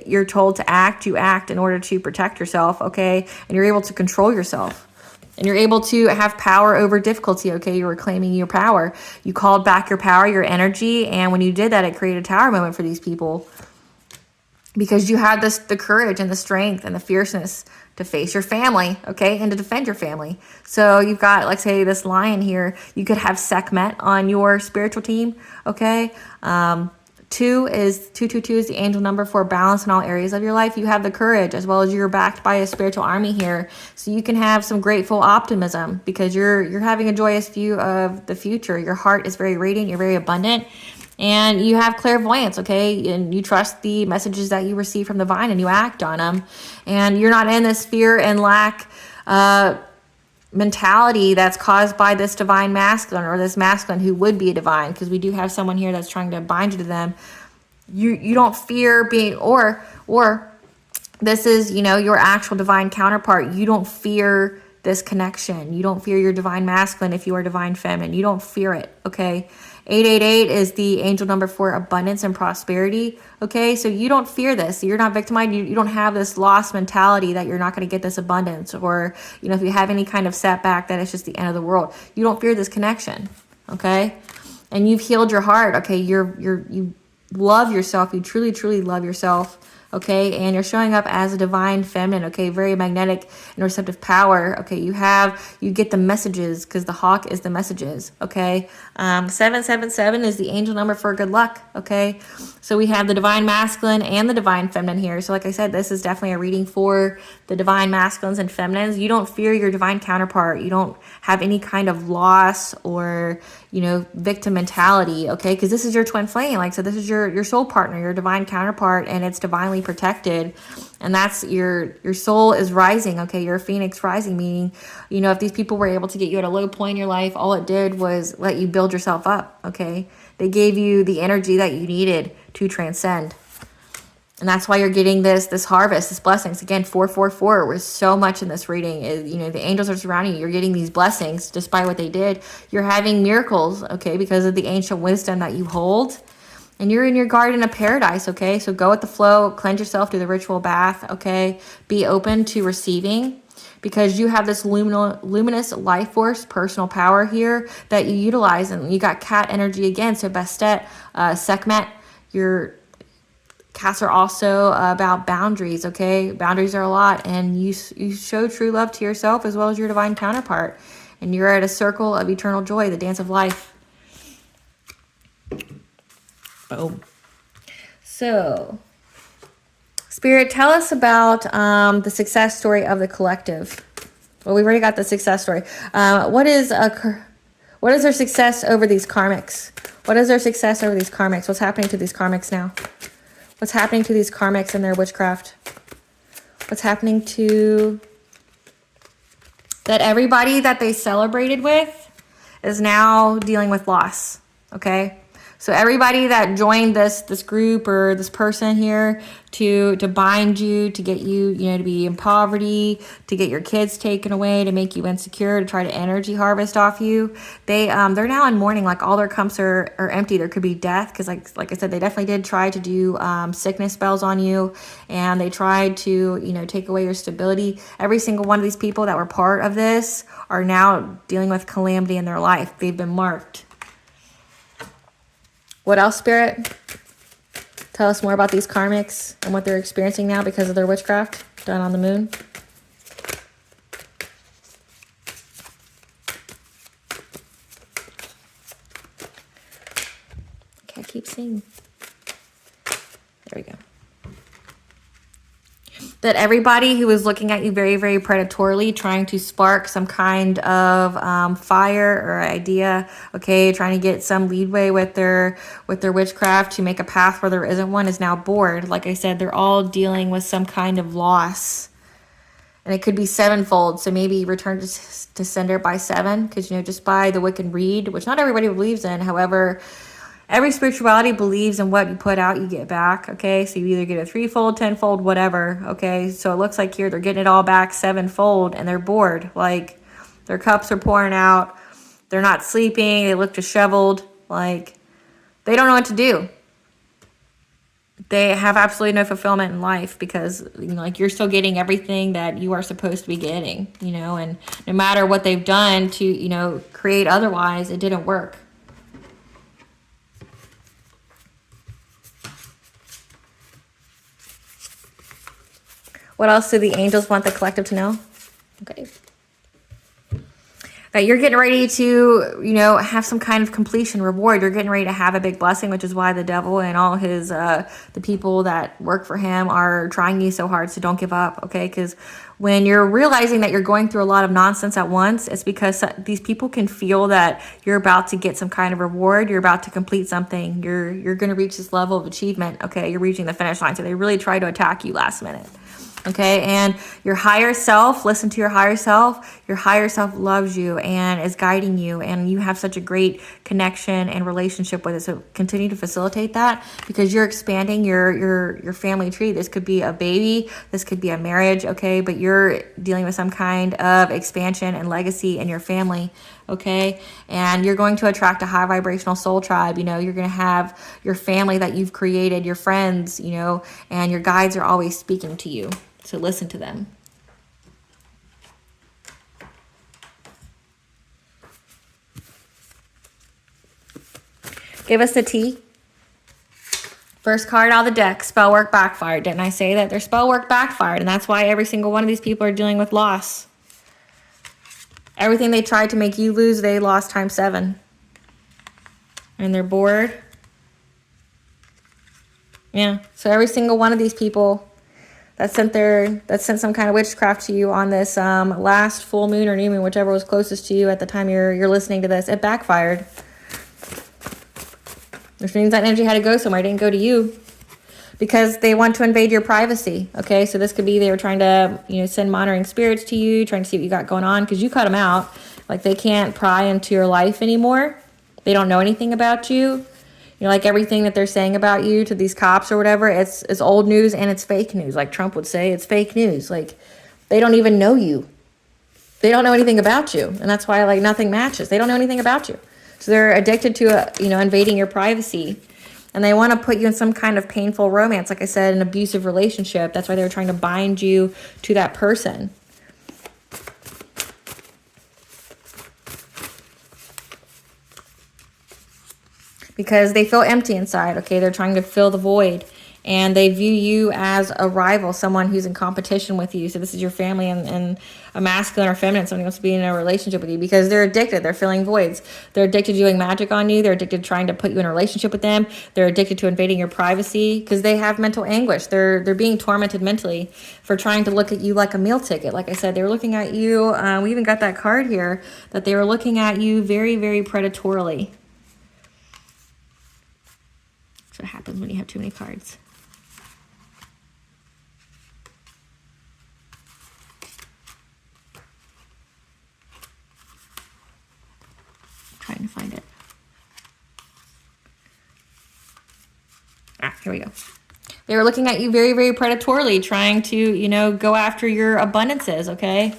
you're told to act. You act in order to protect yourself. Okay, and you're able to control yourself. And you're able to have power over difficulty, okay? You were claiming your power. You called back your power, your energy, and when you did that, it created a tower moment for these people. Because you had the courage and the strength and the fierceness to face your family, okay? And to defend your family. So you've got, like, say, this lion here. You could have Sekhmet on your spiritual team, okay? 222 is the angel number for balance in all areas of your life. You have the courage, as well as you're backed by a spiritual army here. So you can have some grateful optimism because you're having a joyous view of the future. Your heart is very radiant. You're very abundant. And you have clairvoyance, okay? And you trust the messages that you receive from the divine and you act on them. And you're not in this fear and lack mentality that's caused by this divine masculine, or this masculine who would be a divine, because we do have someone here that's trying to bind you to them. You don't fear being, or this is your actual divine counterpart. You don't fear this connection. You don't fear your divine masculine if you are divine feminine. You don't fear it, okay? 888 is the angel number for abundance and prosperity, okay? So you don't fear this. You're not victimized. You don't have this lost mentality that you're not going to get this abundance, or, if you have any kind of setback, that it's just the end of the world. You don't fear this connection, okay? And you've healed your heart, okay? You love yourself. You truly love yourself. Okay, and you're showing up as a divine feminine, okay, very magnetic and receptive power, okay, you get the messages, because the hawk is the messages, okay. 777 is the angel number for good luck, okay. So we have the divine masculine and the divine feminine here. So like I said, this is definitely a reading for the divine masculines and feminines. You don't fear your divine counterpart. You don't have any kind of loss or, victim mentality, okay, because this is your twin flame. Like, so this is your soul partner, your divine counterpart, and it's divinely protected. And that's your soul is rising, okay? You're a phoenix rising, meaning, if these people were able to get you at a low point in your life, all it did was let you build yourself up, okay? They gave you the energy that you needed to transcend. And that's why you're getting this harvest, this blessings. Again, 444 was so much in this reading. The angels are surrounding you. You're getting these blessings despite what they did. You're having miracles, okay, because of the ancient wisdom that you hold. And you're in your garden of paradise, okay? So go with the flow, cleanse yourself, do the ritual bath, okay? Be open to receiving, because you have this luminous life force, personal power here that you utilize. And you got cat energy again. So Bastet, Sekhmet, your cats are also about boundaries, okay? Boundaries are a lot. And you show true love to yourself as well as your divine counterpart. And you're at a circle of eternal joy, the dance of life. Boom. So, Spirit, tell us about the success story of the collective. Well, we've already got the success story. What is their success over these karmics? What is their success over these karmics? What's happening to these karmics now? What's happening to these karmics and their witchcraft? What's happening to that everybody that they celebrated with is now dealing with loss, okay? So everybody that joined this group or this person here to bind you, to get you, you know, to be in poverty, to get your kids taken away, to make you insecure, to try to energy harvest off you, they're now in mourning. Like all their cups are empty. There could be death because like I said, they definitely did try to do sickness spells on you, and they tried to, you know, take away your stability. Every single one of these people that were part of this are now dealing with calamity in their life. They've been marked. What else, Spirit? Tell us more about these karmics and what they're experiencing now because of their witchcraft done on the moon. Okay, I keep seeing. There we go. That everybody who is looking at you very, very predatorily, trying to spark some kind of fire or idea, okay, trying to get some leadway with their witchcraft to make a path where there isn't one, is now bored. Like I said, they're all dealing with some kind of loss. And it could be sevenfold, so maybe return to sender by 7, because, you know, just by the Wiccan read, which not everybody believes in. However, every spirituality believes in what you put out, you get back, okay? So you either get a 3-fold, 10-fold, whatever, okay? So it looks like here they're getting it all back 7-fold, and they're bored. Like, their cups are pouring out. They're not sleeping. They look disheveled. Like, they don't know what to do. They have absolutely no fulfillment in life because, you know, like, you're still getting everything that you are supposed to be getting, you know? And no matter what they've done to, you know, create otherwise, it didn't work. What else do the angels want the collective to know? Okay. That you're getting ready to, you know, have some kind of completion reward. You're getting ready to have a big blessing, which is why the devil and all his, the people that work for him are trying you so hard. So don't give up, okay? Because when you're realizing that you're going through a lot of nonsense at once, it's because these people can feel that you're about to get some kind of reward. You're about to complete something. You're going to reach this level of achievement, okay? You're reaching the finish line. So they really try to attack you last minute. Okay, and your higher self, listen to your higher self. Your higher self loves you and is guiding you, and you have such a great connection and relationship with it. So continue to facilitate that because you're expanding your family tree. This could be a baby, this could be a marriage, okay, but you're dealing with some kind of expansion and legacy in your family, okay? And you're going to attract a high vibrational soul tribe. You know, you're going to have your family that you've created, your friends, you know, and your guides are always speaking to you. So listen to them. Give us the T. First card out of the deck, spell work backfired. Didn't I say that? Their spell work backfired, and that's why every single one of these people are dealing with loss. Everything they tried to make you lose, they lost times 7. And they're bored. Yeah, so every single one of these people that sent some kind of witchcraft to you on this last full moon or new moon, whichever was closest to you at the time you're listening to this, it backfired. Which means that energy had to go somewhere. It didn't go to you because they want to invade your privacy. Okay, so this could be they were trying to, you know, send monitoring spirits to you, trying to see what you got going on because you cut them out. Like they can't pry into your life anymore. They don't know anything about you. You know, like everything that they're saying about you to these cops or whatever, it's old news and it's fake news. Like Trump would say, it's fake news. Like they don't even know you. They don't know anything about you. And that's why like nothing matches. They don't know anything about you. So they're addicted to, you know, invading your privacy. And they want to put you in some kind of painful romance. Like I said, an abusive relationship. That's why they were trying to bind you to that person. Because they feel empty inside, okay? They're trying to fill the void. And they view you as a rival, someone who's in competition with you. So this is your family and a masculine or feminine, somebody wants to be in a relationship with you because they're addicted. They're filling voids. They're addicted to doing magic on you. They're addicted to trying to put you in a relationship with them. They're addicted to invading your privacy because they have mental anguish. They're being tormented mentally for trying to look at you like a meal ticket. Like I said, they were looking at you. We even got that card here that they were looking at you very, very predatorily. That's what happens when you have too many cards. Trying to find it. Here we go. They were looking at you very, very predatorily, trying to, you know, go after your abundances, okay?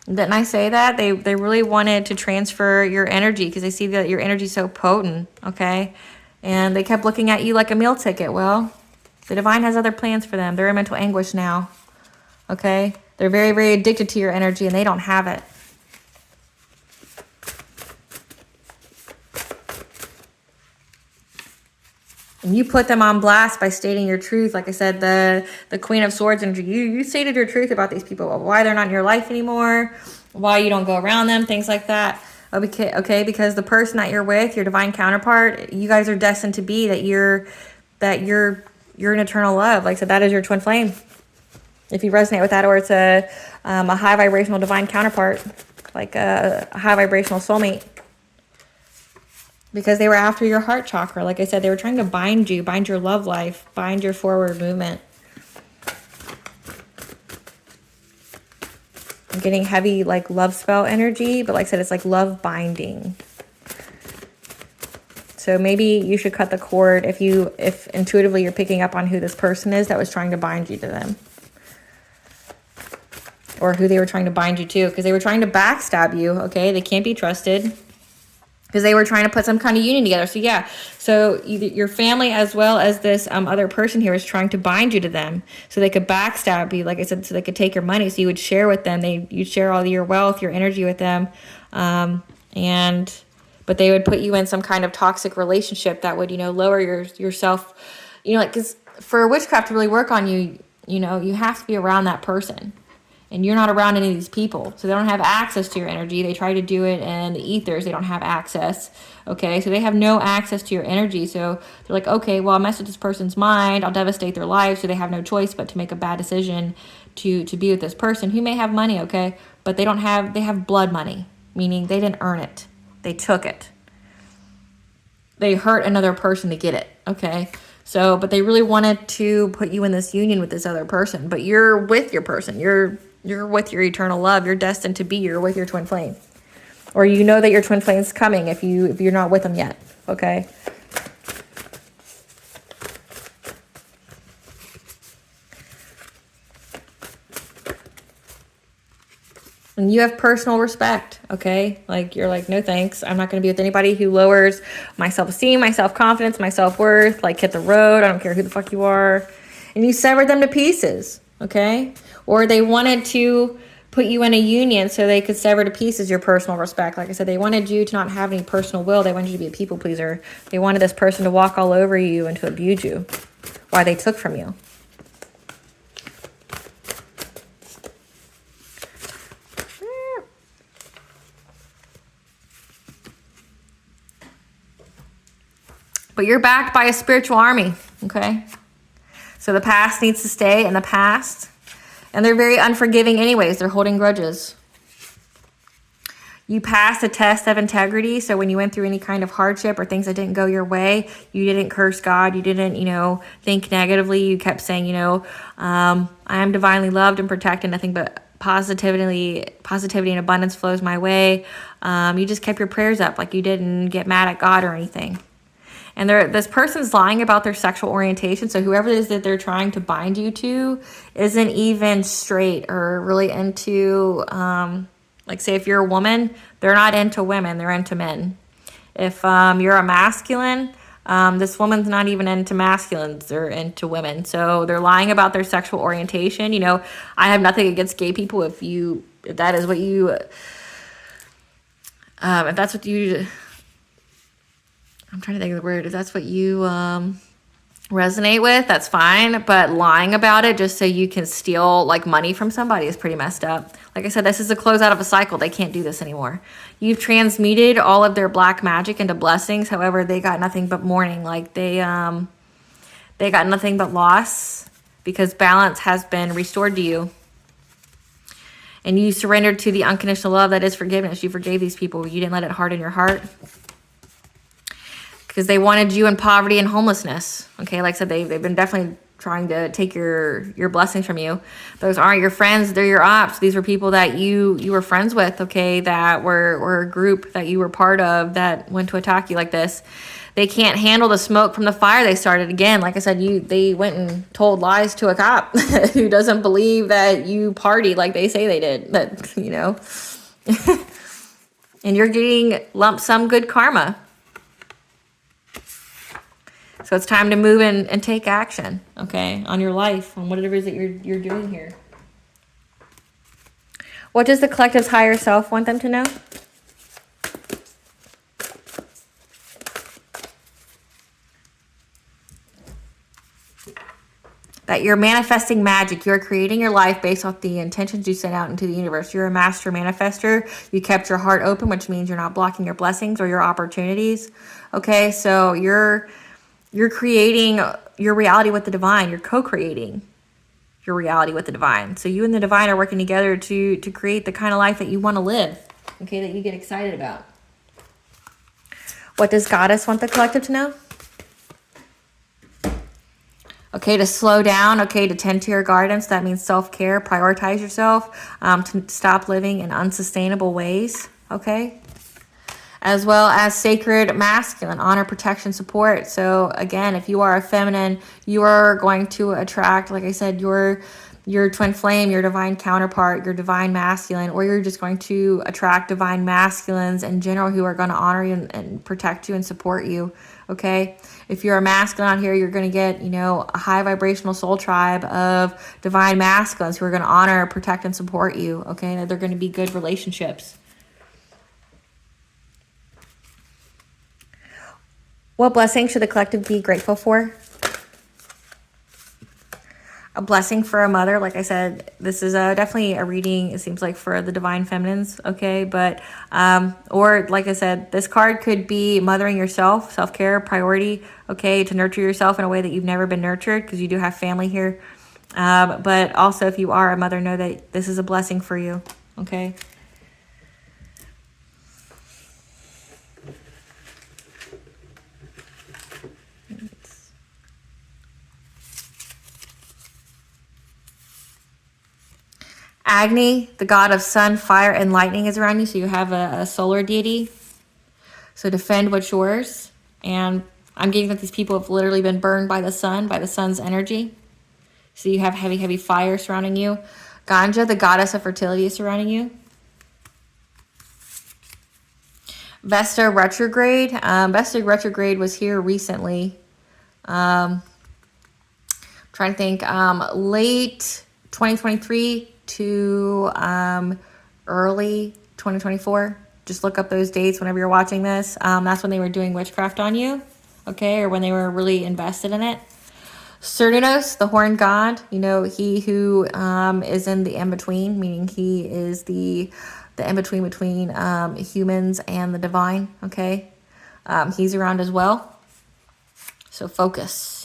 Didn't I say that? They really wanted to transfer your energy because they see that your energy is so potent, okay? And they kept looking at you like a meal ticket. Well, the divine has other plans for them. They're in mental anguish now, okay? They're very, very addicted to your energy and they don't have it. And you put them on blast by stating your truth. Like I said, the Queen of Swords energy, you stated your truth about these people, why they're not in your life anymore, why you don't go around them, things like that. Okay, because the person that you're with, your divine counterpart, you guys are destined to be that you're an eternal love. Like I said, that is your twin flame. If you resonate with that, or it's a high vibrational divine counterpart, like a high vibrational soulmate. Because they were after your heart chakra. Like I said, they were trying to bind you, bind your love life, bind your forward movement. I'm getting heavy like love spell energy, but like I said, it's like love binding. So maybe you should cut the cord if intuitively you're picking up on who this person is that was trying to bind you to them. Or who they were trying to bind you to, because they were trying to backstab you, okay? They can't be trusted. Because they were trying to put some kind of union together. So yeah, so your family as well as this other person here was trying to bind you to them so they could backstab you, like I said, so they could take your money. So you would share with them. You'd share all your wealth, your energy with them. But they would put you in some kind of toxic relationship that would, you know, lower yourself, you know, like, because for witchcraft to really work on you, you know, you have to be around that person. And you're not around any of these people. So they don't have access to your energy. They try to do it in the ethers. They don't have access. Okay, so they have no access to your energy. So they're like, okay, well, I'll mess with this person's mind. I'll devastate their life. So they have no choice but to make a bad decision to be with this person who may have money, okay? But they have blood money, meaning they didn't earn it. They took it. They hurt another person to get it, okay? So, but they really wanted to put you in this union with this other person. But you're with your person. You're with your eternal love. You're destined to be. You're with your twin flame. Or you know that your twin flame is coming if you're not with them yet. Okay? And you have personal respect, okay? Like, you're like, no thanks. I'm not going to be with anybody who lowers my self-esteem, my self-confidence, my self-worth. Like, hit the road. I don't care who the fuck you are. And you severed them to pieces, okay? Or they wanted to put you in a union so they could sever to pieces your personal respect. Like I said, they wanted you to not have any personal will. They wanted you to be a people pleaser. They wanted this person to walk all over you and to abuse you while they took from you. But you're backed by a spiritual army, okay? So the past needs to stay in the past. And they're very unforgiving anyways. They're holding grudges. You passed a test of integrity. So when you went through any kind of hardship or things that didn't go your way, you didn't curse God. You didn't, think negatively. You kept saying, I am divinely loved and protected. Nothing but positivity and abundance flows my way. You just kept your prayers up. Like, you didn't get mad at God or anything. And this person's lying about their sexual orientation. So whoever it is that they're trying to bind you to isn't even straight or really into, like, say if you're a woman, they're not into women, they're into men. If you're a masculine, this woman's not even into masculines, they're into women. So they're lying about their sexual orientation. I have nothing against gay people if that is what you, if that's what you... I'm trying to think of the word. If that's what you resonate with, that's fine. But lying about it just so you can steal like money from somebody is pretty messed up. Like I said, this is a closeout of a cycle. They can't do this anymore. You've transmuted all of their black magic into blessings. However, they got nothing but mourning. Like they got nothing but loss because balance has been restored to you. And you surrendered to the unconditional love that is forgiveness. You forgave these people. You didn't let it harden your heart. Because they wanted you in poverty and homelessness. Okay, like I said, they've been definitely trying to take your blessings from you. Those aren't your friends, they're your ops. These were people that you were friends with, okay, that were a group that you were part of that went to attack you like this. They can't handle the smoke from the fire they started. Again, like I said, they went and told lies to a cop who doesn't believe that you partied like they say they did. But, you know, and you're getting lump sum good karma. So it's time to move in and take action, okay, on your life, on whatever it is that you're doing here. What does the collective's higher self want them to know? That you're manifesting magic. You're creating your life based off the intentions you sent out into the universe. You're a master manifester. You kept your heart open, which means you're not blocking your blessings or your opportunities. Okay, so you're creating your reality with the divine. You're co-creating your reality with the divine. So you and the divine are working together to create the kind of life that you want to live. Okay, that you get excited about. What does Goddess want the collective to know? Okay, to slow down, okay, to tend to your gardens. That means self-care, prioritize yourself, to stop living in unsustainable ways, okay? As well as sacred masculine, honor, protection, support. So again, if you are a feminine, you are going to attract, like I said, your twin flame, your divine counterpart, your divine masculine, or you're just going to attract divine masculines in general who are going to honor you and protect you and support you, okay? If you're a masculine out here, you're going to get, you know, a high vibrational soul tribe of divine masculines who are going to honor, protect, and support you, okay? They're going to be good relationships. What blessing should the collective be grateful for? A blessing for a mother. Like I said, this is definitely a reading, it seems like, for the divine feminines, okay? But, or like I said, this card could be mothering yourself, self-care, priority, okay, to nurture yourself in a way that you've never been nurtured, because you do have family here. But also, if you are a mother, know that this is a blessing for you, okay? Agni, the god of sun, fire, and lightning is around you. So you have a solar deity. So defend what's yours. And I'm getting that these people have literally been burned by the sun's energy. So you have heavy, heavy fire surrounding you. Ganja, the goddess of fertility, is surrounding you. Vesta retrograde. Vesta retrograde was here recently. Trying to think. Late 2023 to early 2024. Just look up those dates whenever you're watching this. That's when they were doing witchcraft on you, okay, or when they were really invested in it. Cernunnos, the horned god, you know, he who is in the in-between, meaning he is the in-between between humans and the divine, okay? He's around as well. So focus.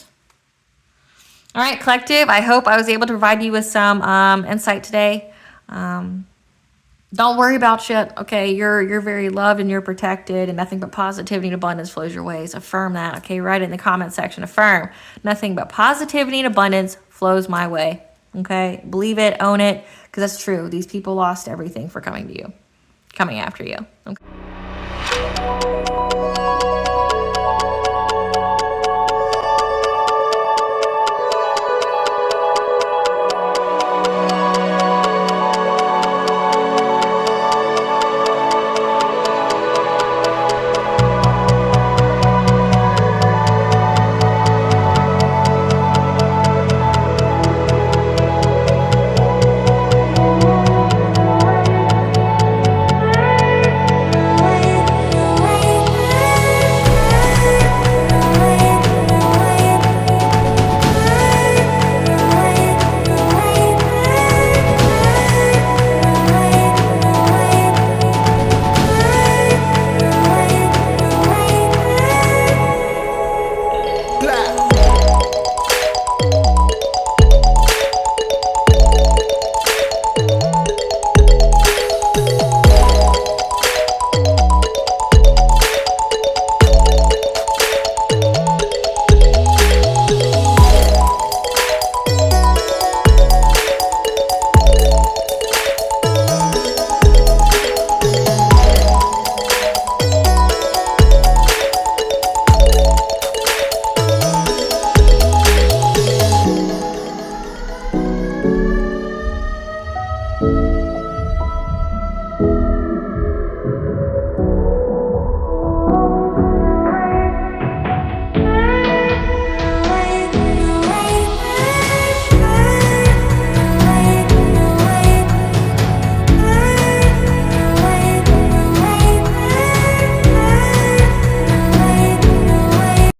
All right, collective, I hope I was able to provide you with some insight today. Don't worry about shit, okay? You're very loved and you're protected, and nothing but positivity and abundance flows your ways. Affirm that, okay? Write it in the comment section. Affirm. Nothing but positivity and abundance flows my way, okay? Believe it, own it, because that's true. These people lost everything for coming to you, coming after you, okay?